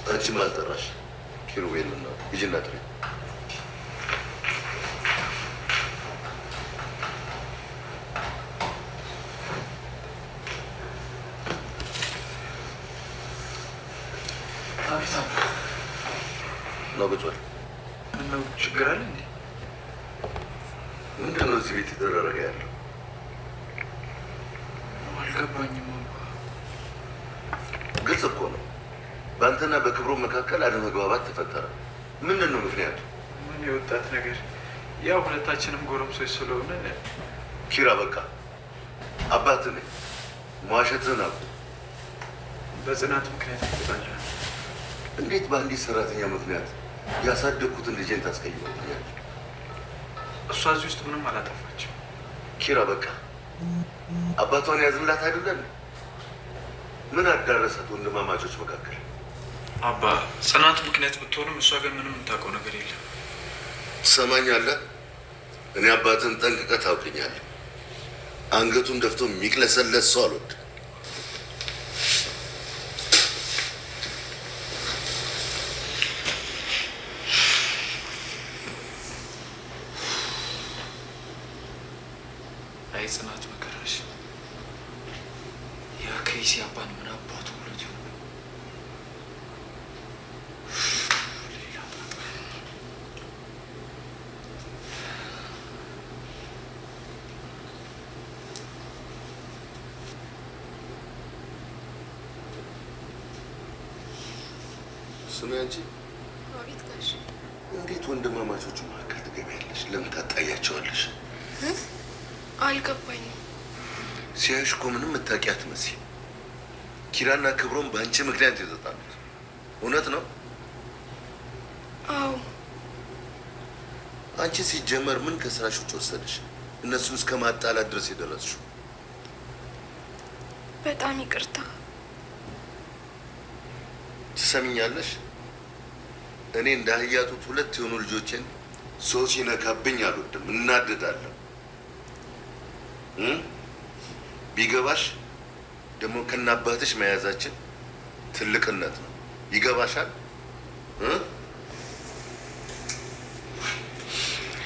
አንቺ ማን ጠራሽ? ኪሩቤል ነው። ሂጂና ጥሪ። አቤት አባ። ነው ብቻል። ምነው ችግር አለ እንዴ? ምንድን ነው እዚህ ቤት የተደረገ ያለው? አልገባኝም አባ። ግልጽ እኮ ነው። በአንተና በክብሮ መካከል አለመግባባት ተፈጠረ። ምንድን ነው ምክንያቱ? ምን የወጣት ነገር? ያው ሁለታችንም ጎረምሶች ስለሆነ። ኪራ በቃ አባትህ ነኝ። መዋሸትህን አቁም። በጽናት ምክንያት ይፈጣል። እንዴት በአንዲት ሰራተኛ ምክንያት ያሳደግኩትን ልጄን ታስቀይመኛል? እሷ እዚህ ውስጥ ምንም አላጠፋችም። ኪራ በቃ አባቷን ያዝንላት አይደለም? ምን አዳረሳት ወንድማማቾች መካከል? አባ ጽናት ምክንያት ብትሆንም እሷ ግን ምንም የምታውቀው ነገር የለም። ትሰማኛለህ? እኔ አባትን ጠንቅቀህ ታውቀኛለህ። አንገቱን ደፍቶ የሚቅለሰለስ ሰው አልወድም። አይ ጽናት መከራሽ። ያ ከይሲ አባን ምን አባቱ ብሎት ይሆን? ስሚ አንቺ። አቤት ጋሽ። እንዴት ወንድማማቾቹ መካከል ትገቢያለሽ? ለምን ታጣያቸዋለሽ? አልገባኝም። ሲያዩሽ እኮ ምንም የምታውቂ አትመስይም። ኪራና ክብሮም በአንቺ ምክንያት የተጣሉት እውነት ነው? አዎ። አንቺ ሲጀመር ምን ከስራሽ ውጭ ወሰደሽ እነሱን እስከ ማጣላት ድረስ የደረስሽው? በጣም ይቅርታ። ትሰሚኛለሽ? እኔ እንደ አህያ ጡት ሁለት የሆኑ ልጆችን ሰው ሲነካብኝ አልወድም፣ እናደዳለሁ። ቢገባሽ ደግሞ ከናባትሽ መያዛችን ትልቅነት ነው። ይገባሻል?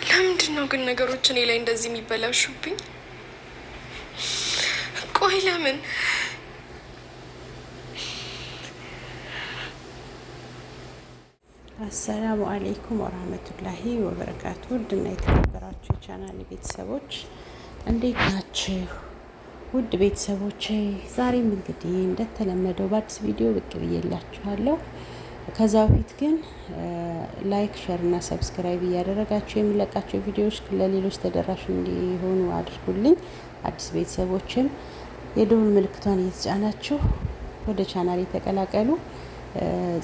ለምንድን ነው ግን ነገሮች እኔ ላይ እንደዚህ የሚበላሹብኝ? ቆይ ለምን? አሰላሙ አለይኩም ወራህመቱላሂ ወበረካቱ። ውድና የተከበራችሁ የቻናል ቤተሰቦች እንዴት ናችሁ? ውድ ቤተሰቦች ዛሬም እንግዲህ እንደተለመደው በአዲስ ቪዲዮ ብቅ ብዬላችኋለሁ። ከዛ በፊት ግን ላይክ፣ ሼር እና ሰብስክራይብ እያደረጋችሁ የሚለቃቸው ቪዲዮዎች ለሌሎች ተደራሽ እንዲሆኑ አድርጉልኝ። አዲስ ቤተሰቦችም የደወል ምልክቷን እየተጫናችሁ ወደ ቻናል የተቀላቀሉ።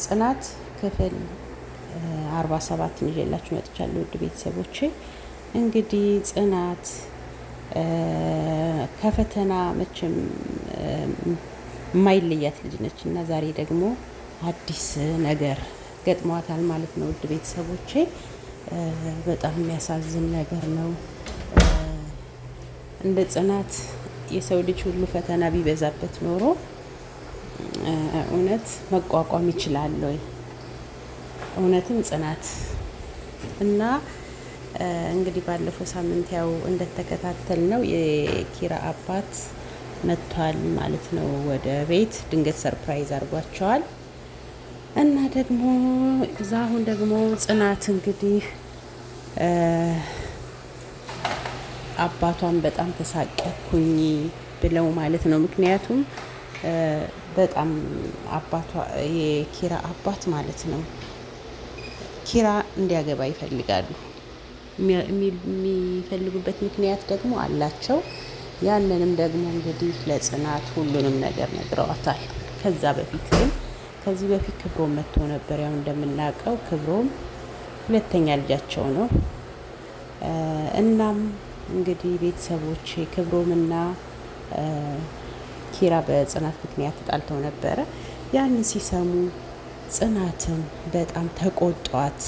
ጽናት ክፍል 47 ይዤላችሁ መጥቻለሁ። ውድ ቤተሰቦቼ እንግዲህ ጽናት ከፈተና መቼም የማይለያት ልጅ ነች እና ዛሬ ደግሞ አዲስ ነገር ገጥሟታል ማለት ነው። ውድ ቤተሰቦቼ በጣም የሚያሳዝን ነገር ነው። እንደ ጽናት የሰው ልጅ ሁሉ ፈተና ቢበዛበት ኖሮ እውነት መቋቋም ይችላል ወይ? እውነትም ጽናት እና እንግዲህ ባለፈው ሳምንት ያው እንደተከታተል ነው የኪራ አባት መጥቷል ማለት ነው ወደ ቤት። ድንገት ሰርፕራይዝ አድርጓቸዋል እና ደግሞ አሁን ደግሞ ጽናት እንግዲህ አባቷን በጣም ተሳቀኩኝ ብለው ማለት ነው። ምክንያቱም በጣም አባቷ የኪራ አባት ማለት ነው ኪራ እንዲያገባ ይፈልጋሉ። የሚፈልጉበት ምክንያት ደግሞ አላቸው። ያንንም ደግሞ እንግዲህ ለጽናት ሁሉንም ነገር ነግረዋታል። ከዚህ በፊት ክብሮም መጥቶ ነበር። ያው እንደምናውቀው ክብሮም ሁለተኛ ልጃቸው ነው። እናም እንግዲህ ቤተሰቦች ክብሮምና ኪራ በጽናት ምክንያት ተጣልተው ነበረ። ያንን ሲሰሙ ጽናትን በጣም ተቆጧት።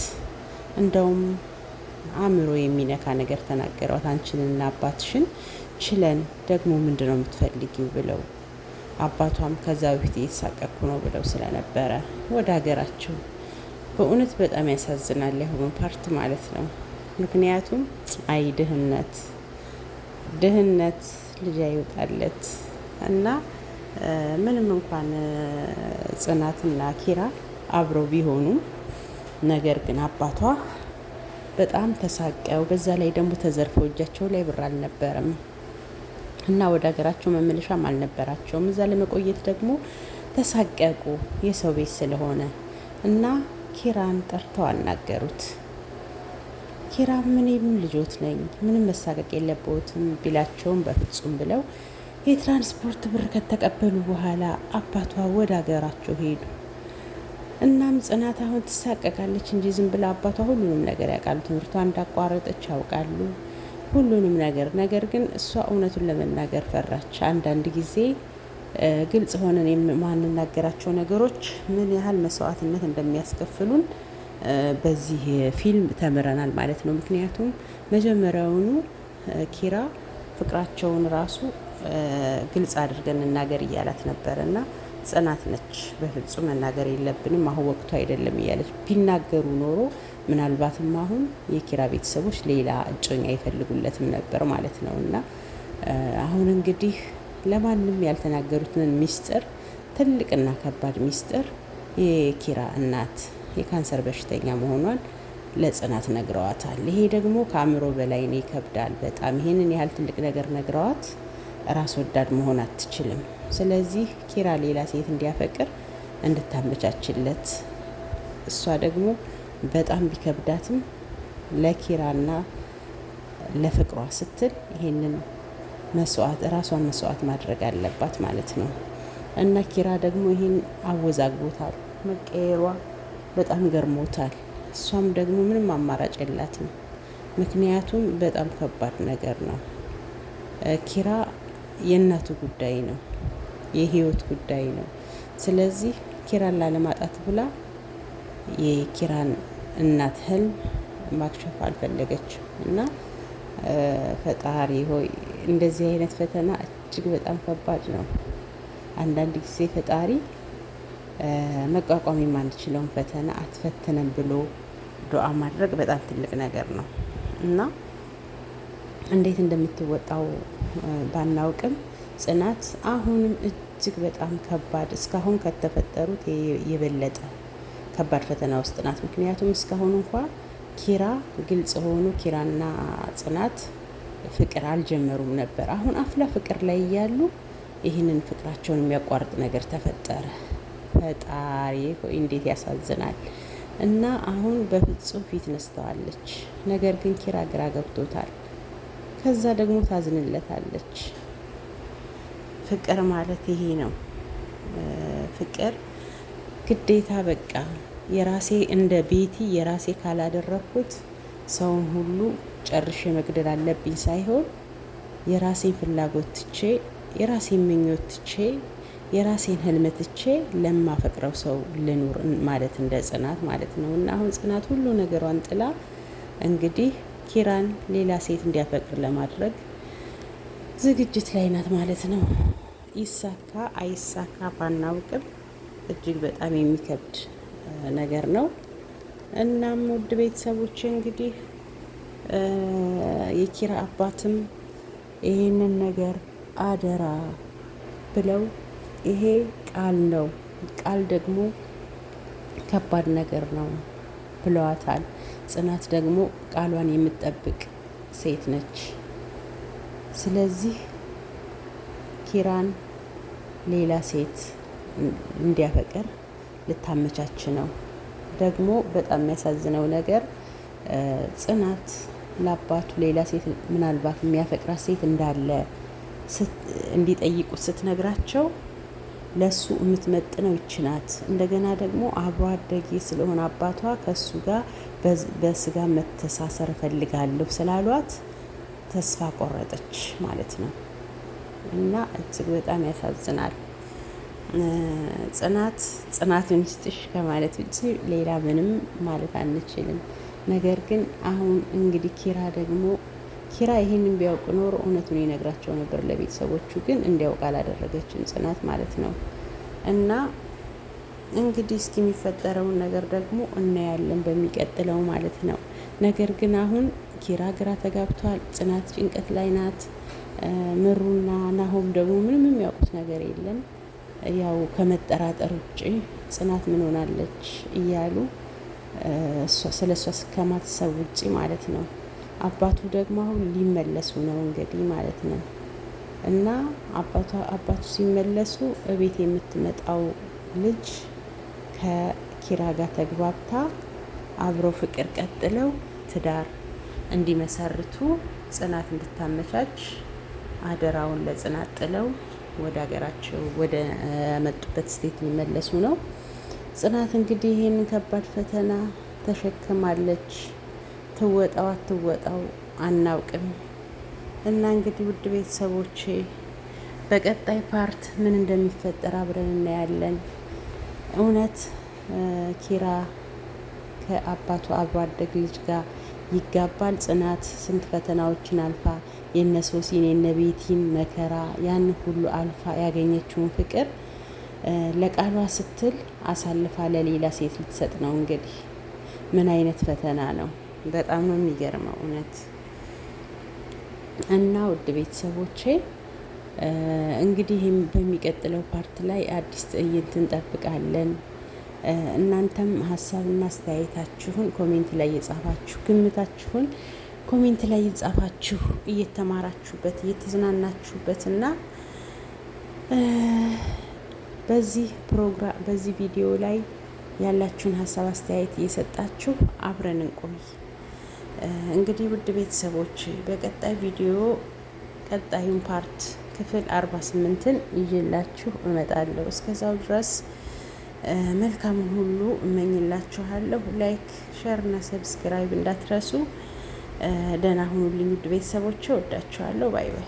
እንደውም አእምሮ የሚነካ ነገር ተናገሯት። አንቺንና አባትሽን ችለን ደግሞ ምንድን ነው የምትፈልጊው ብለው አባቷም ከዛ በፊት እየተሳቀቅኩ ነው ብለው ስለነበረ ወደ ሀገራቸው። በእውነት በጣም ያሳዝናል ያሁኑ ፓርት ማለት ነው። ምክንያቱም አይ ድህነት ልጅ አይወጣለት እና ምንም እንኳን ጽናትና ኪራ አብረው ቢሆኑም ነገር ግን አባቷ በጣም ተሳቀው በዛ ላይ ደግሞ ተዘርፈው እጃቸው ላይ ብር አልነበረም እና ወደ ሀገራቸው መመለሻም አልነበራቸውም። እዛ ለመቆየት ደግሞ ተሳቀቁ የሰው ቤት ስለሆነ እና ኪራን ጠርተው አናገሩት። ኪራ ምንም ልጆት ነኝ ምንም መሳቀቅ የለበትም ቢላቸውም በፍጹም ብለው የትራንስፖርት ብር ከተቀበሉ በኋላ አባቷ ወደ ሀገራቸው ሄዱ። እናም ጽናት አሁን ትሳቀቃለች እንጂ ዝም ብላ አባቷ ሁሉንም ነገር ያውቃሉ። ትምህርቷ እንዳቋረጠች ያውቃሉ ሁሉንም ነገር ግን እሷ እውነቱን ለመናገር ፈራች። አንዳንድ ጊዜ ግልጽ ሆነን የማንናገራቸው ነገሮች ምን ያህል መስዋዕትነት እንደሚያስከፍሉን በዚህ ፊልም ተምረናል ማለት ነው። ምክንያቱም መጀመሪያውኑ ኪራ ፍቅራቸውን ራሱ ግልጽ አድርገን እናገር እያላት ነበር እና ጽናት ነች በፍጹም መናገር የለብንም አሁን ወቅቱ አይደለም እያለች ቢናገሩ ኖሮ ምናልባትም አሁን የኪራ ቤተሰቦች ሌላ እጮኛ ይፈልጉለትም ነበር ማለት ነው። እና አሁን እንግዲህ ለማንም ያልተናገሩትን ሚስጥር ትልቅና ከባድ ሚስጥር የኪራ እናት የካንሰር በሽተኛ መሆኗን ለጽናት ነግረዋታል። ይሄ ደግሞ ከአእምሮ በላይ ነው፣ ይከብዳል በጣም። ይሄንን ያህል ትልቅ ነገር ነግረዋት ራስ ወዳድ መሆን አትችልም። ስለዚህ ኪራ ሌላ ሴት እንዲያፈቅር እንድታመቻችለት እሷ ደግሞ በጣም ቢከብዳትም ለኪራና ለፍቅሯ ስትል ይሄንን ራሷን መስዋዕት ማድረግ አለባት ማለት ነው። እና ኪራ ደግሞ ይሄን አወዛግቦታል። መቀየሯ በጣም ገርሞታል። እሷም ደግሞ ምንም አማራጭ የላትም። ምክንያቱም በጣም ከባድ ነገር ነው። ኪራ የእናቱ ጉዳይ ነው፣ የህይወት ጉዳይ ነው። ስለዚህ ኪራን ላለማጣት ብላ የኪራን እናት ህልም ማክሸፍ አልፈለገችም እና ፈጣሪ ሆይ እንደዚህ አይነት ፈተና እጅግ በጣም ከባድ ነው። አንዳንድ ጊዜ ፈጣሪ መቋቋም የማንችለውን ፈተና አትፈትነን ብሎ ዱዓ ማድረግ በጣም ትልቅ ነገር ነው እና እንዴት እንደምትወጣው ባናውቅም ጽናት አሁንም እጅግ በጣም ከባድ እስካሁን ከተፈጠሩት የበለጠ ከባድ ፈተና ውስጥ ናት። ምክንያቱም እስካሁን እንኳ ኪራ ግልጽ ሆኖ ኪራና ጽናት ፍቅር አልጀመሩም ነበር። አሁን አፍላ ፍቅር ላይ እያሉ ይህንን ፍቅራቸውን የሚያቋርጥ ነገር ተፈጠረ። ፈጣሪ ሆይ እንዴት ያሳዝናል። እና አሁን በፍጹም ፊት ነስተዋለች። ነገር ግን ኪራ ግራ ገብቶታል። ከዛ ደግሞ ታዝንለታለች። ፍቅር ማለት ይሄ ነው። ፍቅር ግዴታ በቃ የራሴ እንደ ቤቲ የራሴ ካላደረኩት ሰውን ሁሉ ጨርሼ መግደል አለብኝ ሳይሆን የራሴን ፍላጎት ትቼ የራሴን ምኞት ትቼ የራሴን ህልም ትቼ ለማፈቅረው ሰው ልኑር ማለት እንደ ጽናት ማለት ነው። እና አሁን ጽናት ሁሉ ነገሯን ጥላ እንግዲህ ኪራን ሌላ ሴት እንዲያፈቅር ለማድረግ ዝግጅት ላይ ናት ማለት ነው። ይሳካ አይሳካ ባናውቅም እጅግ በጣም የሚከብድ ነገር ነው። እናም ውድ ቤተሰቦች እንግዲህ የኪራ አባትም ይህንን ነገር አደራ ብለው ይሄ ቃል ነው፣ ቃል ደግሞ ከባድ ነገር ነው ብለዋታል። ጽናት ደግሞ ቃሏን የምትጠብቅ ሴት ነች። ስለዚህ ኪራን ሌላ ሴት እንዲያፈቅር ልታመቻች ነው። ደግሞ በጣም የሚያሳዝነው ነገር ጽናት ለአባቱ ሌላ ሴት ምናልባት የሚያፈቅራት ሴት እንዳለ እንዲጠይቁት ስትነግራቸው ለሱ የምትመጥነው ይችናት። እንደገና ደግሞ አብሮ አደጌ ስለሆነ አባቷ ከሱ ጋር በስጋ መተሳሰር እፈልጋለሁ ስላሏት ተስፋ ቆረጠች ማለት ነው። እና እጅግ በጣም ያሳዝናል። ጽናትን ይስጥሽ ከማለት ውጭ ሌላ ምንም ማለት አንችልም። ነገር ግን አሁን እንግዲህ ኪራ ደግሞ ኪራ ይሄንን ቢያውቅ ኖሮ እውነቱን ይነግራቸው ነበር ለቤተሰቦቹ። ግን እንዲያውቅ አላደረገችም ጽናት ማለት ነው። እና እንግዲህ እስኪ የሚፈጠረውን ነገር ደግሞ እናያለን በሚቀጥለው ማለት ነው። ነገር ግን አሁን ኪራ ግራ ተጋብቷል። ጽናት ጭንቀት ላይ ናት። ምሩና ናሆም ደግሞ ምንም የሚያውቁት ነገር የለም። ያው ከመጠራጠር ውጭ ጽናት ምን ሆናለች እያሉ ስለ እሷ ከማሰብ ውጭ ማለት ነው። አባቱ ደግሞ አሁን ሊመለሱ ነው እንግዲህ ማለት ነው። እና አባቱ ሲመለሱ እቤት የምትመጣው ልጅ ከኪራ ጋር ተግባብታ አብረው ፍቅር ቀጥለው ትዳር እንዲመሰርቱ ጽናት እንድታመቻች አደራውን ለጽናት ጥለው ወደ ሀገራቸው ወደ መጡበት ስቴት ሊመለሱ ነው። ጽናት እንግዲህ ይህንን ከባድ ፈተና ተሸክማለች። ትወጣው አትወጣው አናውቅም። እና እንግዲህ ውድ ቤተሰቦቼ በቀጣይ ፓርት ምን እንደሚፈጠር አብረን እናያለን። እውነት ኪራ ከአባቱ አብሮ አደግ ልጅ ጋር ይጋባል? ጽናት ስንት ፈተናዎችን አልፋ የነ ሶሲን የነ ቤቲን መከራ ያን ሁሉ አልፋ ያገኘችውን ፍቅር ለቃሏ ስትል አሳልፋ ለሌላ ሴት ልትሰጥ ነው። እንግዲህ ምን አይነት ፈተና ነው! በጣም ነው የሚገርመው እውነት። እና ውድ ቤተሰቦቼ እንግዲህ በሚቀጥለው ፓርት ላይ አዲስ ትዕይንት እንጠብቃለን። እናንተም ሀሳብና አስተያየታችሁን ኮሜንት ላይ የጻፋችሁ ግምታችሁን ኮሜንት ላይ የጻፋችሁ እየተማራችሁበት እየተዝናናችሁበት እና በዚህ ቪዲዮ ላይ ያላችሁን ሀሳብ አስተያየት እየሰጣችሁ አብረን እንቆይ። እንግዲህ ውድ ቤተሰቦች በቀጣይ ቪዲዮ ቀጣዩን ፓርት ክፍል 48ን ይዤላችሁ እመጣለሁ። እስከዛው ድረስ መልካሙን ሁሉ እመኝላችኋለሁ። ላይክ፣ ሼር እና ሰብስክራይብ እንዳትረሱ። ደህና ሁኑልኝ ውድ ቤተሰቦች፣ ወዳችኋለሁ። ባይ ባይ።